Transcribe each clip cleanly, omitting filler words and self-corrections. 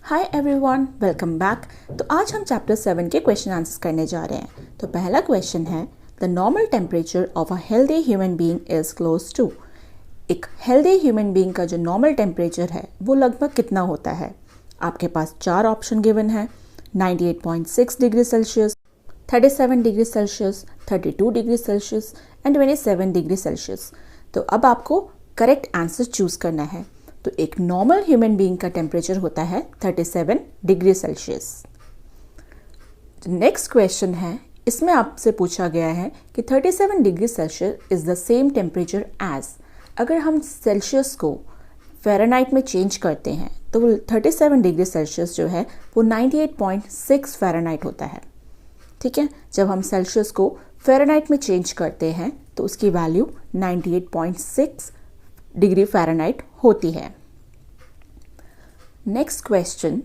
Hi everyone, welcome back. तो आज हम चैप्टर 7 के क्वेश्चन आंसर्स करने जा रहे हैं। तो पहला क्वेश्चन है, the normal temperature of a healthy human being is close to. एक हेल्दी ह्यूमन बीइंग का जो नॉर्मल टेम्परेचर है वो लगभग कितना होता है। आपके पास 4 ऑप्शन गिवन है, 98.6 degree Celsius, 37 degree Celsius, 32 degree Celsius and 27 degree Celsius. तो अब आपको करेक्ट आंसर चूज करना है। तो एक नॉर्मल ह्यूमन बीइंग का टेम्परेचर होता है 37 डिग्री सेल्सियस। नेक्स्ट क्वेश्चन है, इसमें आपसे पूछा गया है कि 37 degree Celsius is the same temperature as. अगर हम सेल्सियस को फ़ारेनहाइट में चेंज करते हैं तो 37 डिग्री सेल्सियस जो है वो 98.6 फ़ारेनहाइट होता है। ठीक है, जब हम सेल्सियस को फ़ारेनहाइट में चेंज करते हैं तो उसकी वैल्यू 98.6 डिग्री फ़ारेनहाइट होती है। Next question,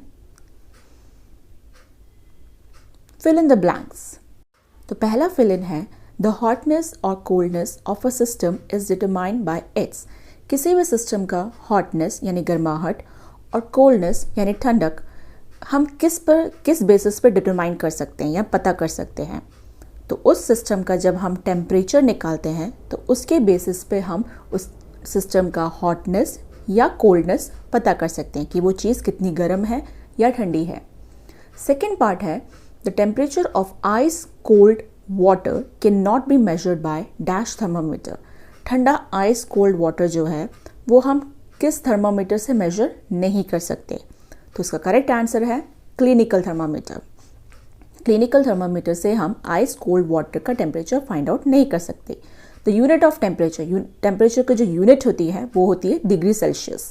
fill in the blanks. तो पहला फिल इन है, द हॉटनेस और coldness of a system is determined by its. किसी भी सिस्टम का हॉटनेस यानी गर्माहट और कोल्डनेस यानी ठंडक हम किस बेसिस पर डिटरमाइन कर सकते हैं या पता कर सकते हैं। तो उस सिस्टम का जब हम टेम्परेचर निकालते हैं तो उसके बेसिस पे हम उस सिस्टम का हॉटनेस या कोल्डनेस पता कर सकते हैं कि वो चीज़ कितनी गर्म है या ठंडी है। सेकेंड पार्ट है, the temperature of ice cold water can not be measured by dash thermometer. ठंडा आइस कोल्ड वाटर जो है वो हम किस थर्मामीटर से मेजर नहीं कर सकते। तो उसका करेक्ट आंसर है क्लिनिकल थर्मामीटर। क्लिनिकल थर्मामीटर से हम आइस कोल्ड वाटर का टेम्परेचर फाइंड आउट नहीं कर सकते। The unit of temperature, temperature की जो यूनिट होती है वो होती है degree Celsius.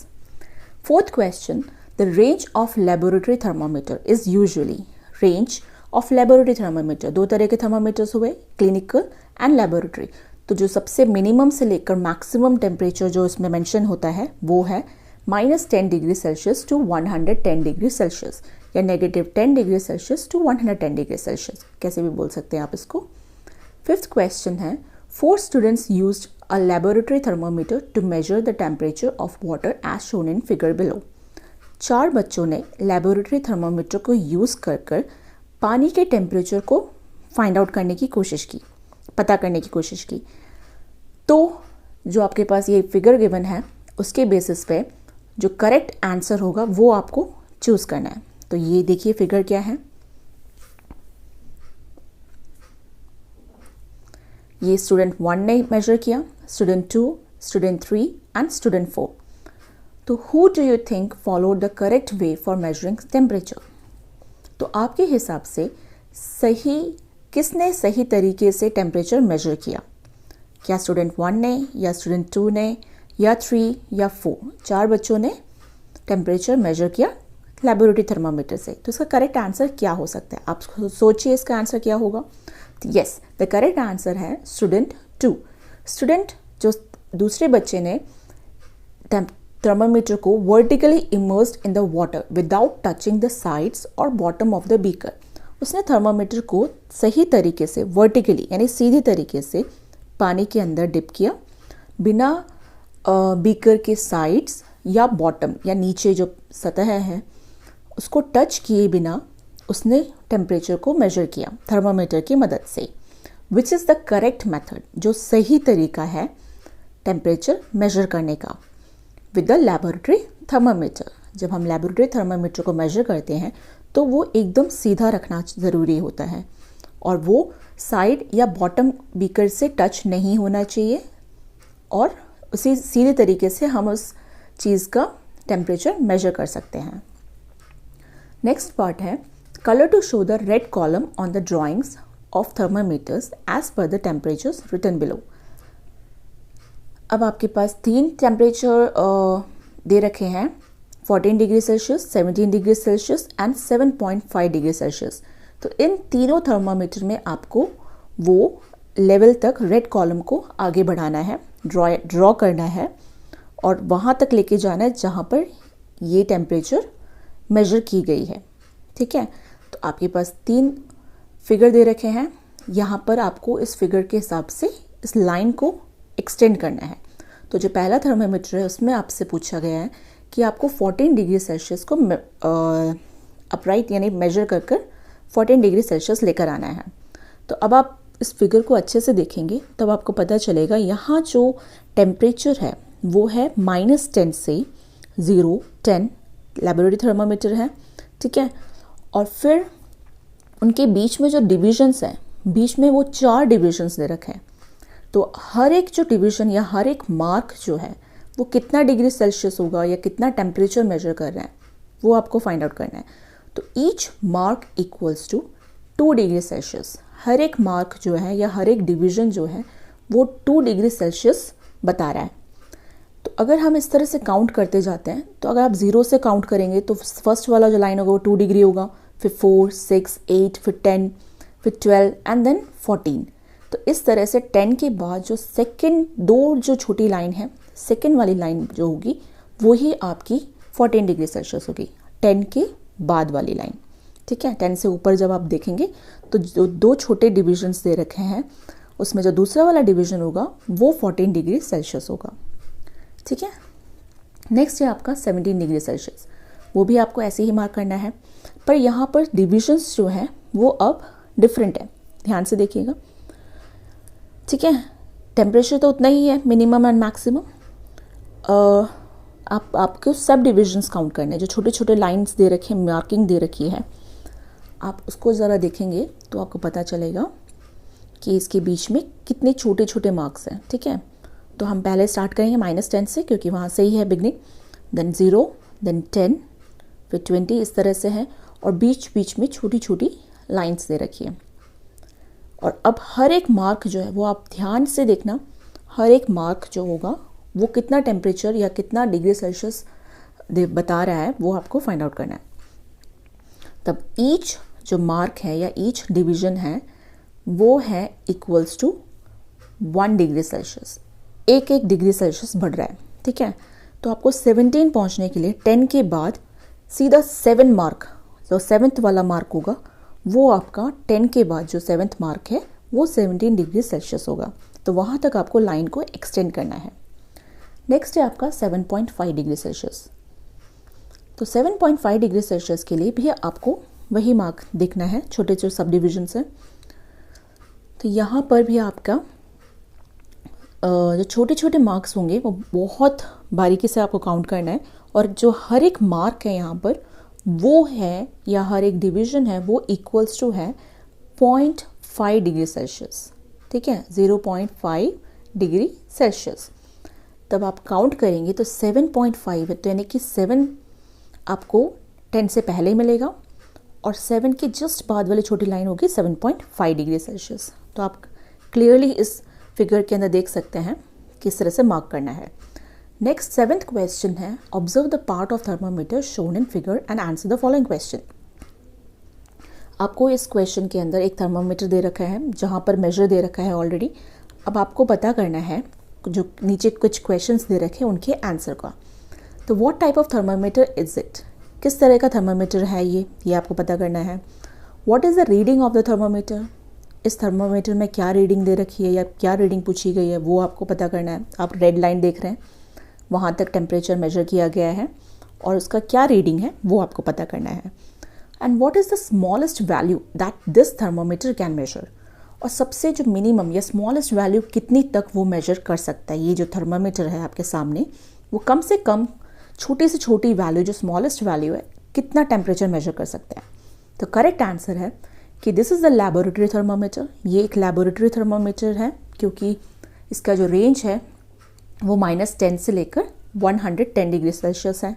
Fourth question, the range of laboratory thermometer is usually. Range of laboratory thermometer, दो तरह के थर्मामीटर्स हुए, क्लिनिकल एंड लेबोरेटरी। तो जो सबसे मिनिमम से लेकर मैक्सिमम टेम्परेचर जो इसमें मेंशन होता है वो है -10 degree Celsius to 110 degree Celsius या -10 degree Celsius to 110 degree Celsius, कैसे भी बोल सकते हैं आप इसको। फिफ्थ क्वेश्चन है, 4 students used a laboratory thermometer to measure the temperature of water as shown in figure below. 4 बच्चों ने लेबोरेटरी थर्मोमीटर को यूज़ कर पानी के टेम्परेचर को फाइंड आउट करने की कोशिश की, पता करने की कोशिश की। तो जो आपके पास ये फिगर गिवन है उसके बेसिस पे जो करेक्ट आंसर होगा वो आपको चूज़ करना है। तो ये देखिए फिगर क्या है, ये स्टूडेंट 1 ने मेजर किया, स्टूडेंट 2, स्टूडेंट 3 एंड स्टूडेंट 4। तो who do you think followed the correct way for measuring temperature. तो आपके हिसाब से किसने सही तरीके से टेम्परेचर मेजर किया। क्या स्टूडेंट 1 ने या स्टूडेंट 2 ने या 3 या 4। 4 बच्चों ने टेम्परेचर मेजर किया लेबोरेटरी थर्मामीटर से। तो इसका करेक्ट आंसर क्या हो सकता है, आप सोचिए इसका आंसर क्या होगा। यस, द करेक्ट आंसर है स्टूडेंट 2। स्टूडेंट जो दूसरे बच्चे ने थर्मामीटर को vertically immersed in the water without touching the sides और बॉटम ऑफ द बीकर। उसने थर्मामीटर को सही तरीके से वर्टिकली यानी सीधी तरीके से पानी के अंदर डिप किया, बिना बीकर के साइड्स या बॉटम या नीचे जो सतह है उसको टच किए बिना उसने टेम्परेचर को मेजर किया थर्मामीटर की मदद से। Which is the correct method, जो सही तरीका है टेम्परेचर मेजर करने का विद द लेबोरेटरी थर्मामीटर। जब हम लेबोरेटरी थर्मामीटर को मेजर करते हैं तो वो एकदम सीधा रखना ज़रूरी होता है और वो साइड या बॉटम बीकर से टच नहीं होना चाहिए और उसी सीधे तरीके से हम उस चीज़ का टेम्परेचर मेजर कर सकते हैं। नेक्स्ट पार्ट है, color to show the red column on the drawings of thermometers as per the temperatures written below. अब आपके पास 3 टेम्परेचर दे रखे हैं, 14 degree Celsius, 17 degree Celsius and 7.5 degree Celsius. तो इन तीनों थर्मामीटर में आपको वो लेवल तक रेड कॉलम को आगे बढ़ाना है, ड्रॉ करना है और वहाँ तक लेके जाना है जहाँ पर ये टेम्परेचर मेजर की गई है। ठीक है, तो आपके पास 3 फिगर दे रखे हैं, यहाँ पर आपको इस फिगर के हिसाब से इस लाइन को एक्सटेंड करना है। तो जो पहला थर्मामीटर है उसमें आपसे पूछा गया है कि आपको 14 डिग्री सेल्सियस को अपराइट यानी मेजर कर कर 14 डिग्री सेल्सियस लेकर आना है। तो अब आप इस फिगर को अच्छे से देखेंगे तब आपको पता चलेगा यहाँ जो टेम्परेचर है वो है -10 से 0, 10 लेबोरेटरी थर्मामीटर है, ठीक है। और फिर उनके बीच में जो डिविजन्स हैं, बीच में वो 4 डिविजन्स दे रखे हैं। तो हर एक जो डिवीजन या हर एक मार्क जो है वो कितना डिग्री सेल्सियस होगा या कितना टेम्परेचर मेजर कर रहे हैं वो आपको फाइंड आउट करना है। तो each mark equals to 2 degree Celsius. हर एक मार्क जो है या हर एक डिवीजन जो है वो 2 डिग्री सेल्सियस बता रहा है। तो अगर हम इस तरह से काउंट करते जाते हैं तो अगर आप 0 से काउंट करेंगे तो फर्स्ट वाला जो लाइन होगा वो 2 डिग्री होगा, फिर 4, 6, 8, फिर 10, फिर 12 एंड देन 14। तो इस तरह से 10 के बाद जो सेकंड 2 जो छोटी लाइन है, सेकंड वाली लाइन जो होगी वो ही आपकी 14 डिग्री सेल्सियस होगी, 10 के बाद वाली लाइन, ठीक है। 10 से ऊपर जब आप देखेंगे तो जो 2 छोटे डिविजन्स दे रखे हैं उसमें जो दूसरा वाला डिवीजन होगा वो 14 डिग्री सेल्सियस होगा, ठीक है। नेक्स्ट है आपका 17 डिग्री सेल्सियस। वो भी आपको ऐसे ही मार्क करना है, पर यहाँ पर डिविजन्स जो हैं वो अब डिफरेंट है, ध्यान से देखिएगा, ठीक है। टेम्परेचर तो उतना ही है, मिनिमम एंड मैक्सिमम। आपको सब डिविजन्स काउंट करने हैं, जो छोटे छोटे लाइंस दे रखे हैं, मार्किंग दे रखी है, आप उसको ज़रा देखेंगे तो आपको पता चलेगा कि इसके बीच में कितने छोटे छोटे मार्क्स हैं, ठीक है। तो हम पहले स्टार्ट करेंगे -10 से, क्योंकि वहाँ से ही है बिगनिंग, देन 0, देन 10, फिर 20, इस तरह से है। और बीच बीच में छोटी छोटी लाइंस दे रखी है। और अब हर एक मार्क जो है वो आप ध्यान से देखना, हर एक मार्क जो होगा वो कितना टेम्परेचर या कितना डिग्री सेल्सियस बता रहा है वो आपको फाइंड आउट करना है। तब ईच जो मार्क है या ईच डिवीजन है वो है इक्वल्स टू 1 डिग्री सेल्सियस, एक डिग्री सेल्सियस बढ़ रहा है, ठीक है। तो आपको 17 पहुंचने के लिए 10 के बाद सीधा 7 मार्क, जो 7th वाला मार्क होगा वो आपका 10 के बाद जो 7th मार्क है वो 17 डिग्री सेल्सियस होगा। तो वहाँ तक आपको लाइन को एक्सटेंड करना है। नेक्स्ट है आपका 7.5 डिग्री सेल्सियस। तो 7.5 डिग्री सेल्सियस के लिए भी आपको वही मार्क देखना है, छोटे छोटे सब डिविजन्स हैं। तो यहाँ पर भी आपका जो छोटे छोटे मार्क्स होंगे वो बहुत बारीकी से आपको काउंट करना है। और जो हर एक मार्क है यहाँ पर वो है, या हर एक डिवीजन है वो इक्वल्स टू है 0.5 डिग्री सेल्सियस, ठीक है, 0.5 डिग्री सेल्सियस। तब आप काउंट करेंगे तो 7.5 है, तो यानी कि 7 आपको 10 से पहले मिलेगा और 7 के जस्ट बाद वाली छोटी लाइन होगी 7.5 डिग्री सेल्सियस। तो आप क्लियरली इस फिगर के अंदर देख सकते हैं किस तरह से मार्क करना है। नेक्स्ट 7th क्वेश्चन है, observe the part of thermometer shown in figure and answer the following question. आपको इस क्वेश्चन के अंदर एक थर्मामीटर दे रखा है जहाँ पर मेजर दे रखा है ऑलरेडी। अब आपको पता करना है जो नीचे कुछ क्वेश्चंस दे रखे हैं उनके आंसर का। तो what type of thermometer is it, किस तरह का थर्मामीटर है ये आपको पता करना है। What is the reading of the thermometer, इस थर्मामीटर में क्या रीडिंग दे रखी है या क्या रीडिंग पूछी गई है वो आपको पता करना है। आप रेड लाइन देख रहे हैं, वहाँ तक टेम्परेचर मेजर किया गया है और उसका क्या रीडिंग है वो आपको पता करना है। And what is the smallest value that this thermometer can measure, और सबसे जो मिनिमम या स्मॉलेस्ट वैल्यू कितनी तक वो मेजर कर सकता है। ये जो थर्मामीटर है आपके सामने वो कम से कम छोटी से छोटी वैल्यू, जो स्मॉलेस्ट वैल्यू है, कितना टेम्परेचर मेजर कर सकता है। तो करेक्ट आंसर है कि this is the laboratory thermometer. ये एक लैबोरेटरी थर्मामीटर है क्योंकि इसका जो रेंज है वो -10 से लेकर 110 डिग्री सेल्सियस है।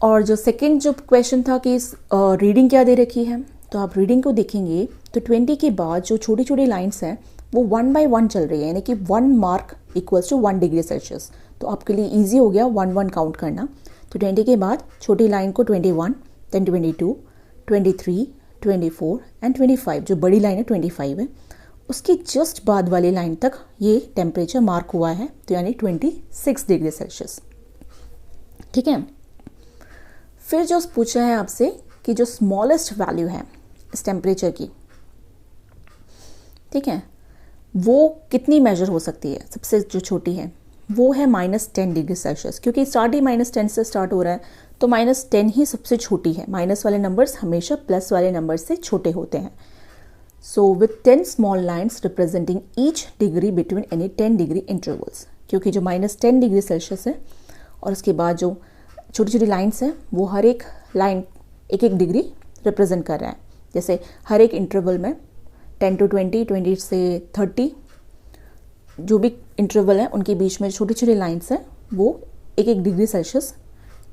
और जो सेकंड जो क्वेश्चन था कि रीडिंग क्या दे रखी है, तो आप रीडिंग को देखेंगे तो 20 के बाद जो छोटी छोटी लाइन्स हैं वो 1 by 1 चल रही है, यानी कि 1 mark equals to 1 degree Celsius. तो आपके लिए ईजी हो गया 1 काउंट करना। तो 20 के बाद छोटी लाइन को 21, देन 22, 23, 24 एंड 25, जो बड़ी लाइन है 25 है, उसकी जस्ट बाद वाली लाइन तक ये टेम्परेचर मार्क हुआ है, तो यानी 26 डिग्री सेल्सियस, ठीक है। फिर जो पूछा है आपसे कि जो स्मॉलेस्ट वैल्यू है इस टेम्परेचर की, ठीक है, वो कितनी मेजर हो सकती है, सबसे जो छोटी है वो है -10 डिग्री सेल्सियस, क्योंकि स्टार्ट ही -10 से स्टार्ट हो रहा है, तो -10 ही सबसे छोटी है। माइनस वाले नंबर्स हमेशा प्लस वाले नंबर से छोटे होते हैं। So with 10 small lines representing each degree between any 10 degree intervals, क्योंकि जो -10 डिग्री सेल्सियस है और उसके बाद जो छोटी छोटी लाइन्स हैं वो हर एक लाइन एक एक डिग्री रिप्रेजेंट कर रहा है। जैसे हर एक इंटरवल में 10 to 20, 20 से 30, जो भी इंटरवल है उनके बीच में छोटी छोटी लाइन्स हैं वो एक एक डिग्री सेल्सियस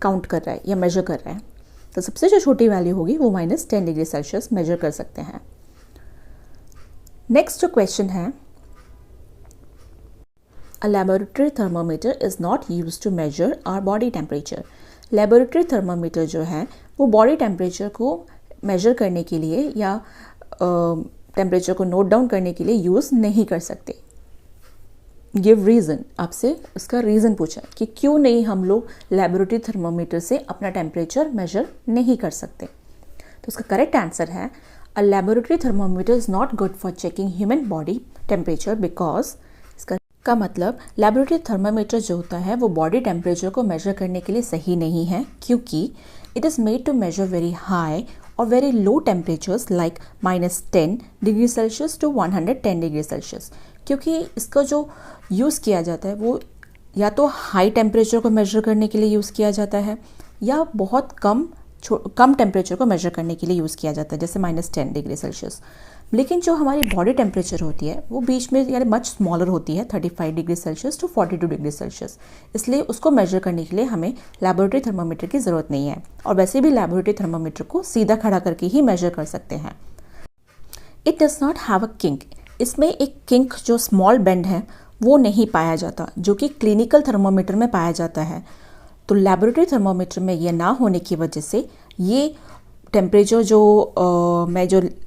काउंट कर रहा है या मेजर कर रहा है। तो सबसे जो छोटी वैल्यू होगी वो -10 डिग्री सेल्सियस मेजर कर सकते हैं। नेक्स्ट जो क्वेश्चन है, A laboratory thermometer is not used to measure our body temperature. Laboratory thermometer जो है वो बॉडी टेम्परेचर को मेजर करने के लिए या टेम्परेचर को नोट डाउन करने के लिए यूज़ नहीं कर सकते। गिव रीज़न, आपसे उसका रीज़न पूछा कि क्यों नहीं हम लोग लेबोरेटरी थर्मामीटर से अपना टेम्परेचर मेजर नहीं कर सकते। तो उसका करेक्ट आंसर है a laboratory thermometer is not good for checking human body temperature because, इसका का मतलब लेबोरेटरी थर्मामीटर जो होता है वो बॉडी टेम्परेचर को मेजर करने के लिए सही नहीं है, क्योंकि it is made to major very high और very low temperatures like -10 degree Celsius to 110 degree Celsius. क्योंकि इसका जो यूज़ किया जाता है वो या तो हाई टेम्परेचर को मेजर करने के लिए यूज़ किया जाता है या बहुत कम टेम्परेचर को मेजर करने के लिए यूज़ किया जाता है, जैसे -10 डिग्री सेल्सियस। लेकिन जो हमारी बॉडी टेम्परेचर होती है वो बीच में यानी मच स्मॉलर होती है, 35 degree Celsius to 42 degree Celsius. इसलिए उसको मेजर करने के लिए हमें लैबोरेटरी थर्मामीटर की ज़रूरत नहीं है, और वैसे भी लैबोरेटरी थर्मामीटर को सीधा खड़ा करके ही मेजर कर सकते हैं। It does not have a kink, इसमें एक किंक जो स्मॉल बेंड है वो नहीं पाया जाता, जो कि क्लिनिकल थर्मामीटर में पाया जाता है। तो लैबोरेटरी थर्मामीटर में ये ना होने की वजह से ये टेम्परेचर जो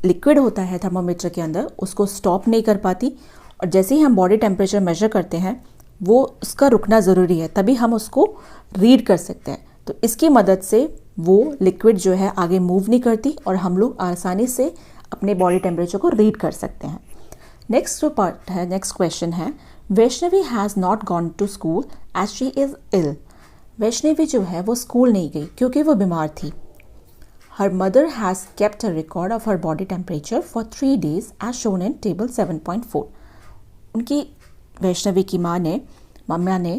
लिक्विड होता है थर्मामीटर के अंदर उसको स्टॉप नहीं कर पाती, और जैसे ही हम बॉडी टेम्परेचर मेजर करते हैं वो उसका रुकना ज़रूरी है, तभी हम उसको रीड कर सकते हैं। तो इसकी मदद से वो लिक्विड जो है आगे मूव नहीं करती और हम लोग आसानी से अपने बॉडी टेम्परेचर को रीड कर सकते हैं। नेक्स्ट जो पार्ट है, नेक्स्ट क्वेश्चन है, Vaishnavi has not gone to school as she is ill. Vaishnavi जो है वो स्कूल नहीं गई क्योंकि वो बीमार थी। Her mother has kept a record of her body temperature for 3 days as shown in table 7.4. उनकी वैष्णवी की मम्मा ने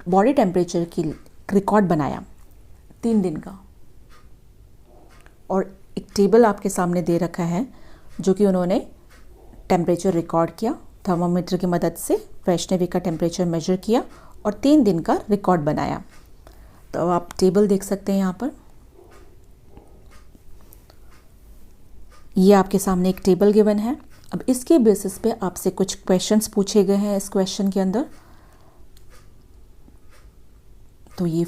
बॉडी टेम्परेचर की रिकॉर्ड बनाया 3 दिन का, और एक टेबल आपके सामने दे रखा है जो कि उन्होंने टेम्परेचर रिकॉर्ड किया, थर्मामीटर की मदद से वैष्णवी का टेम्परेचर मेजर किया और 3 दिन का रिकॉर्ड बनाया। तो आप टेबल देख सकते हैं यहाँ पर, ये आपके सामने एक टेबल गिवन है। अब इसके बेसिस पे आपसे कुछ क्वेश्चंस पूछे गए हैं इस क्वेश्चन के अंदर। तो ये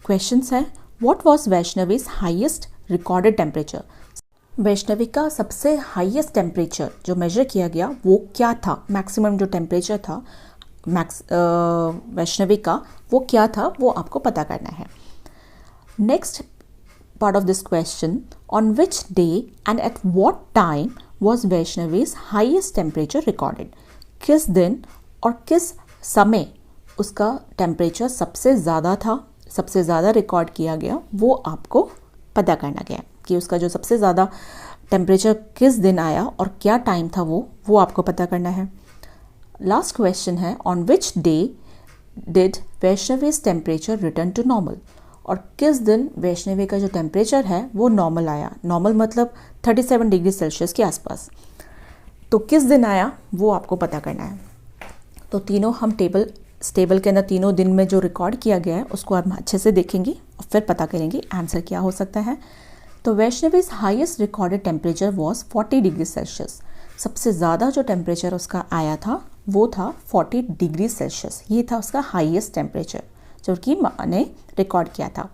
क्वेश्चंस है, what was Vaishnavi's highest recorded temperature. Vaishnavi का सबसे हाईएस्ट टेम्परेचर जो मेजर किया गया वो क्या था, मैक्सिमम जो टेम्परेचर था वैष्णवी का वो क्या था, वो आपको पता करना है। Next part of this question, on which day and at what time was Vaishnavi's highest temperature recorded? किस दिन और किस समय उसका टेम्परेचर सबसे ज़्यादा था, सबसे ज़्यादा रिकॉर्ड किया गया, वो आपको पता करना गया कि उसका जो सबसे ज़्यादा टेम्परेचर किस दिन आया और क्या टाइम था वो आपको पता करना है। लास्ट क्वेश्चन है, on which day did Vaishnavi's temperature return to normal. और किस दिन वैष्णवी का जो टेम्परेचर है वो नॉर्मल आया, नॉर्मल मतलब 37 डिग्री सेल्सियस के आसपास। तो किस दिन आया वो आपको पता करना है। तो तीनों हम टेबल के अंदर तीनों दिन में जो रिकॉर्ड किया गया है उसको हम अच्छे से देखेंगे और फिर पता करेंगे आंसर क्या हो सकता है। तो Vaishnavi's highest recorded temperature was 40 degree Celsius. सबसे ज़्यादा जो टेम्परेचर उसका आया था वो था 40 डिग्री सेल्सियस, ये था उसका हाईएस्ट टेम्परेचर जो कि माँ ने रिकॉर्ड किया था।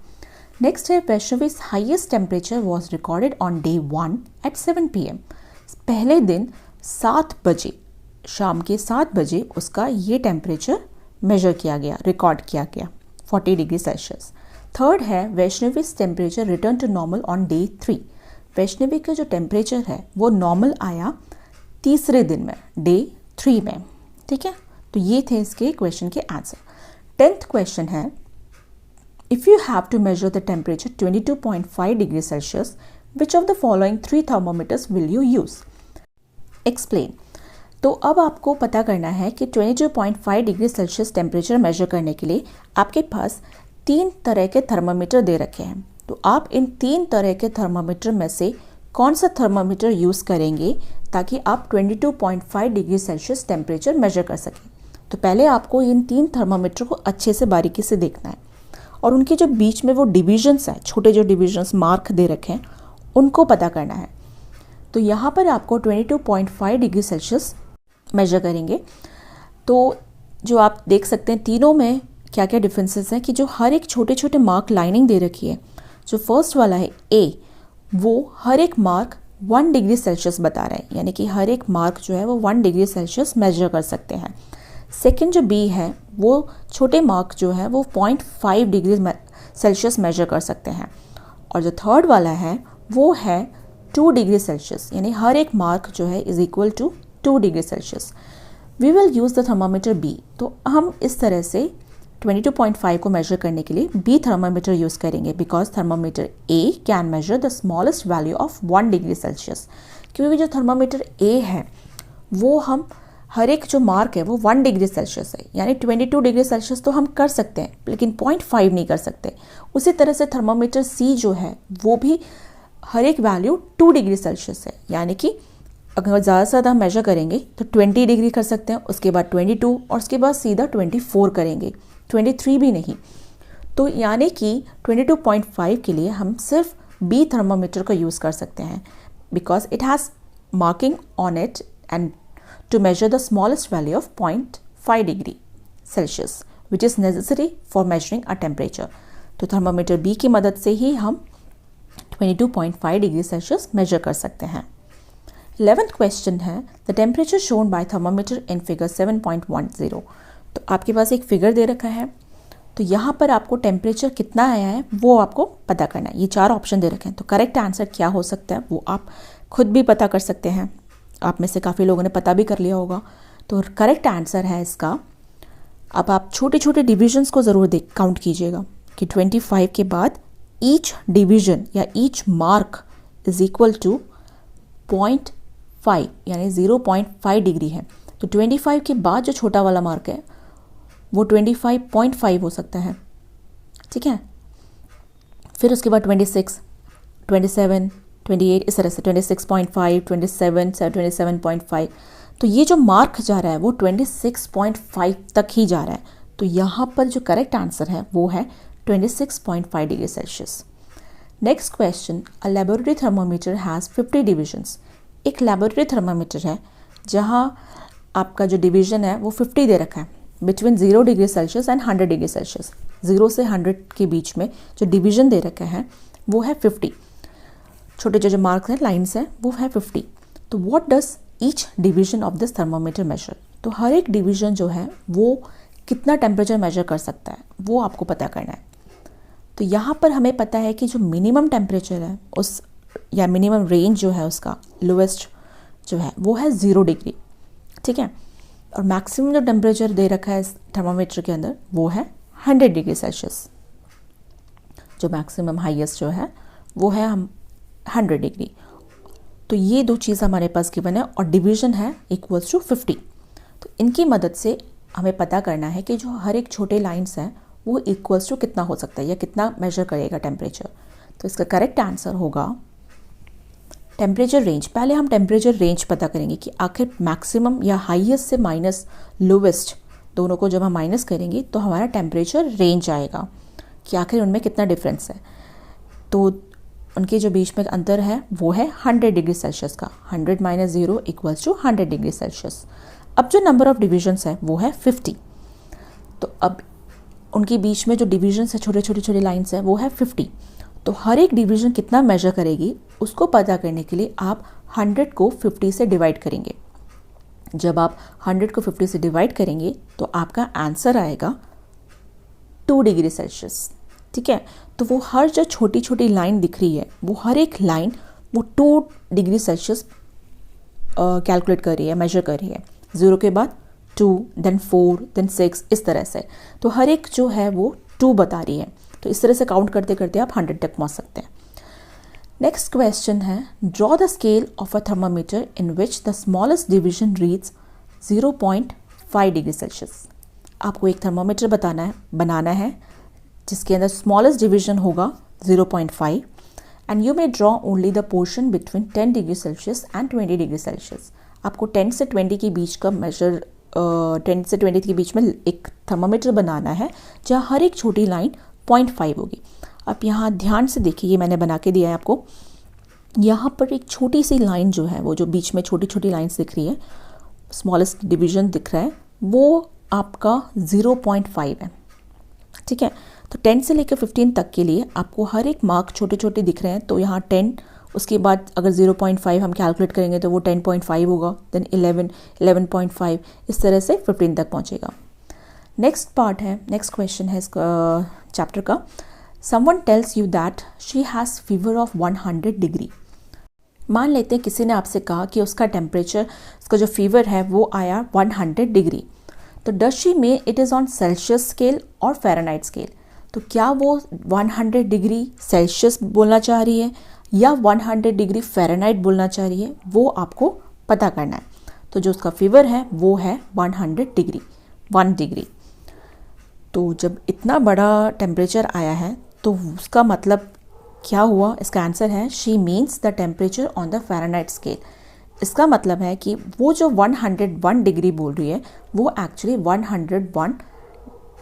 नेक्स्ट है, Vaishnavi's highest temperature was recorded on day 1 at 7 PM। पहले दिन 7 बजे, शाम के 7 बजे उसका ये टेम्परेचर मेजर किया गया, रिकॉर्ड किया गया 40 डिग्री सेल्सियस। थर्ड है, Vaishnavi's temperature return to normal on day 3। Vaishnavi का जो टेम्परेचर है वो नॉर्मल आया तीसरे दिन में, डे 3 में, ठीक है। तो ये थे इसके क्वेश्चन के आंसर। 10th क्वेश्चन है, if you have to measure the temperature 22.5 degree Celsius, which of the following 3 thermometers will you use? Explain. तो अब आपको पता करना है कि 22.5 डिग्री सेल्सियस टेम्परेचर मेजर करने के लिए आपके पास 3 तरह के थर्मामीटर दे रखे हैं। तो आप इन 3 तरह के थर्मामीटर में से कौन सा थर्मामीटर यूज़ करेंगे ताकि आप 22.5 डिग्री सेल्सियस टेम्परेचर मेजर कर सकें? तो पहले आपको इन 3 थर्मामीटर को अच्छे से बारीकी से देखना है और उनके जो बीच में वो डिविजन्स हैं, छोटे जो डिविजन्स मार्क दे रखे हैं, उनको पता करना है। तो यहाँ पर आपको 22.5 डिग्री सेल्सियस मेजर करेंगे। तो जो आप देख सकते हैं तीनों में क्या क्या डिफरेंसेस हैं कि जो हर एक छोटे छोटे मार्क लाइनिंग दे रखी है। जो फर्स्ट वाला है ए, वो हर एक मार्क 1 डिग्री सेल्सियस बता रहा है, यानी कि हर एक मार्क जो है वो 1 डिग्री सेल्सियस मेजर कर सकते हैं। सेकेंड जो बी है, वो छोटे मार्क जो है वो 0.5 डिग्री सेल्सियस मेजर कर सकते हैं। और जो थर्ड वाला है वो है 2 डिग्री सेल्सियस, यानी हर एक मार्क जो है is equal to 2 degree Celsius. We will use the thermometer B. तो हम इस तरह से 22.5 को मेजर करने के लिए बी थर्मामीटर यूज़ करेंगे, because thermometer A can measure the smallest value of 1 degree Celsius. क्योंकि जो थर्मामीटर ए है वो हम हर एक जो मार्क है वो 1 डिग्री सेल्सियस है, यानी 22 डिग्री सेल्सियस तो हम कर सकते हैं लेकिन 0.5 नहीं कर सकते। उसी तरह से थर्मामीटर सी जो है वो भी हर एक वैल्यू 2 डिग्री सेल्सियस है, यानी कि अगर ज़्यादा से ज़्यादा हम मेजर करेंगे तो 20 डिग्री कर सकते हैं, उसके बाद 22 और उसके बाद सीधा 24 करेंगे, 23 भी नहीं। तो यानी कि 22.5 के लिए हम सिर्फ बी थर्मामीटर का यूज़ कर सकते हैं, because it has marking on it and to measure the smallest value of 0.5 degree Celsius, which is necessary for measuring a temperature. तो थर्मामीटर बी की मदद से ही हम 22.5 डिग्री सेल्सियस मेजर कर सकते हैं। 11th क्वेश्चन है, the temperature shown by thermometer in figure 7.10। तो आपके पास एक फिगर दे रखा है, तो यहाँ पर आपको टेम्परेचर कितना आया है वो आपको पता करना है। ये 4 ऑप्शन दे रखे हैं, तो करेक्ट आंसर क्या हो सकता है वो आप खुद भी पता कर सकते हैं। आप में से काफ़ी लोगों ने पता भी कर लिया होगा। तो करेक्ट आंसर है इसका, अब आप छोटे छोटे डिविजन्स को ज़रूर काउंट कीजिएगा कि 25 के बाद ईच डिवीजन या each mark is equal to 0.5, यानी 0.5 डिग्री है। तो 25 के बाद जो छोटा वाला मार्क है वो 25.5 हो सकता है, ठीक है। फिर उसके बाद 26, 27, 28, इस तरह से 26.5, 27, 27.5। तो ये जो मार्क जा रहा है वो 26.5 तक ही जा रहा है। तो यहाँ पर जो करेक्ट आंसर है वो है 26.5 degree Celsius. Next question, a laboratory thermometer has 50 divisions. एक लेबोरेटरी थर्मोमीटर है जहाँ आपका जो डिवीजन है वो 50 दे रखा है, between 0 degree Celsius and 100 degree Celsius. 0 से 100 के बीच में जो डिवीजन दे रखा है वो है 50। छोटे जो मार्क्स हैं, लाइन्स हैं, वो है 50। तो what does each division of this thermometer measure? तो हर एक डिवीजन जो है वो कितना टेम्परेचर मेजर कर सकता है वो आपको पता करना है। तो यहाँ पर हमें पता है कि जो मिनिमम टेम्परेचर है उस या मिनिमम रेंज जो है उसका लोएस्ट जो है वो है 0 डिग्री, ठीक है। और मैक्सिमम जो टेम्परेचर दे रखा है इस थर्मोमीटर के अंदर वो है 100 डिग्री सेल्सियस। जो मैक्सिमम हाईएस्ट जो है वो है 100 डिग्री। तो ये 2 चीज़ हमारे पास गिवन है और डिवीजन है इक्वल्स टू 50। तो इनकी मदद से हमें पता करना है कि जो हर एक छोटे लाइन्स हैं वो इक्वल्स टू कितना हो सकता है या कितना मेजर करेगा टेम्परेचर। तो इसका करेक्ट आंसर होगा टेम्परेचर रेंज। पहले हम टेम्परेचर रेंज पता करेंगे कि आखिर मैक्सिमम या हाईएस्ट से माइनस लोवेस्ट दोनों को जब हम माइनस करेंगे तो हमारा टेम्परेचर रेंज आएगा कि आखिर उनमें कितना डिफरेंस है। तो उनके जो बीच में अंतर है वो है 100 डिग्री सेल्सियस का। 100 - 0 इक्वल्स टू 100 डिग्री सेल्सियस। अब जो नंबर ऑफ डिविजन्स है वो है 50। तो अब उनके बीच में जो डिविजन्स है, छोटे लाइन्स है, वो है 50। तो हर एक डिवीजन कितना मेजर करेगी उसको पता करने के लिए आप 100 को 50 से डिवाइड करेंगे। जब आप 100 को 50 से डिवाइड करेंगे तो आपका आंसर आएगा 2 डिग्री सेल्सियस, ठीक है। तो वो हर जो छोटी छोटी लाइन दिख रही है वो हर एक लाइन वो 2 डिग्री सेल्सियस कैलकुलेट कर रही है, मेजर कर रही है। 0 के बाद 2, देन 4, देन 6, इस तरह से। तो हर एक जो है वो 2 बता रही है। तो इस तरह से काउंट करते करते आप 100 तक पहुंच सकते हैं। नेक्स्ट क्वेश्चन है, draw the scale of a thermometer in which the smallest division reads 0.5 degree Celsius. आपको एक थर्मामीटर बनाना है जिसके अंदर स्मॉलेस्ट डिवीजन होगा 0.5 and you may draw only the portion between 10 degree Celsius and 20 degree Celsius. आपको 10 से 20 के बीच का मेजर 10 से 20 के बीच में एक थर्मामीटर बनाना है जहाँ हर एक छोटी लाइन 0.5 होगी। अब यहाँ ध्यान से देखिए, ये मैंने बना के दिया है आपको। यहाँ पर एक छोटी सी लाइन जो है, वो जो बीच में छोटी छोटी लाइन्स दिख रही है, स्मॉलेस्ट डिवीजन दिख रहा है, वो आपका 0.5 है। ठीक है, तो 10 से लेकर 15 तक के लिए आपको हर एक मार्क छोटे छोटे दिख रहे हैं। तो यहाँ 10, उसके बाद अगर 0.5 हम कैलकुलेट करेंगे तो वो 10.5 होगा, देन 11, 11.5, इस तरह से 15 तक पहुँचेगा। नेक्स्ट पार्ट है, नेक्स्ट क्वेश्चन है इस चैप्टर का। Someone tells you that she has fever of 100 degree. मान लेते हैं किसी ने आपसे कहा कि उसका टेम्परेचर, उसका जो फीवर है वो आया 100 डिग्री। तो does she mean it is on Celsius scale और फ़ारेनहाइट स्केल? तो क्या वो 100 डिग्री सेल्सियस बोलना चाह रही है या 100 डिग्री फ़ारेनहाइट बोलना चाह रही है, वो आपको पता करना है। तो जो उसका फीवर है वो है 100 डिग्री, 1 डिग्री। तो जब इतना बड़ा टेम्परेचर आया है तो उसका मतलब क्या हुआ? इसका आंसर है she means the temperature on the Fahrenheit scale. इसका मतलब है कि वो जो 101 डिग्री बोल रही है वो एक्चुअली 101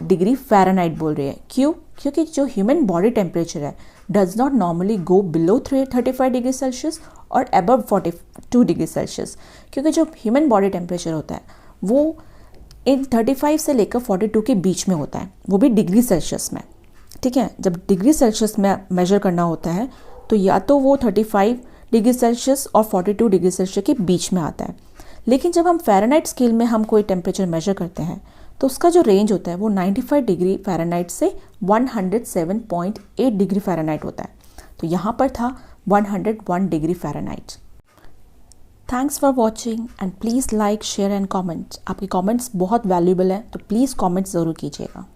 डिग्री फ़ारेनहाइट बोल रही है। क्यों? क्योंकि जो ह्यूमन बॉडी टेम्परेचर है does not normally go below 35 degree Celsius और अबव 42 डिग्री सेल्सियस। क्योंकि जो ह्यूमन बॉडी टेम्परेचर होता है वो इन 35 से लेकर 42 के बीच में होता है, वो भी डिग्री सेल्सियस में। ठीक है, जब डिग्री सेल्सियस में मेजर करना होता है तो या तो वो 35 डिग्री सेल्सियस और 42 डिग्री सेल्सियस के बीच में आता है। लेकिन जब हम फ़ारेनहाइट स्केल में हम कोई टेम्परेचर मेजर करते हैं तो उसका जो रेंज होता है वो 95 डिग्री फ़ारेनहाइट से 107.8 डिग्री फ़ारेनहाइट होता है। तो यहाँ पर था 101 degree Fahrenheit. Thanks for watching and please like, share and comment. आपके कॉमेंट्स बहुत वैल्यूबल हैं, तो प्लीज़ कॉमेंट्स ज़रूर कीजिएगा।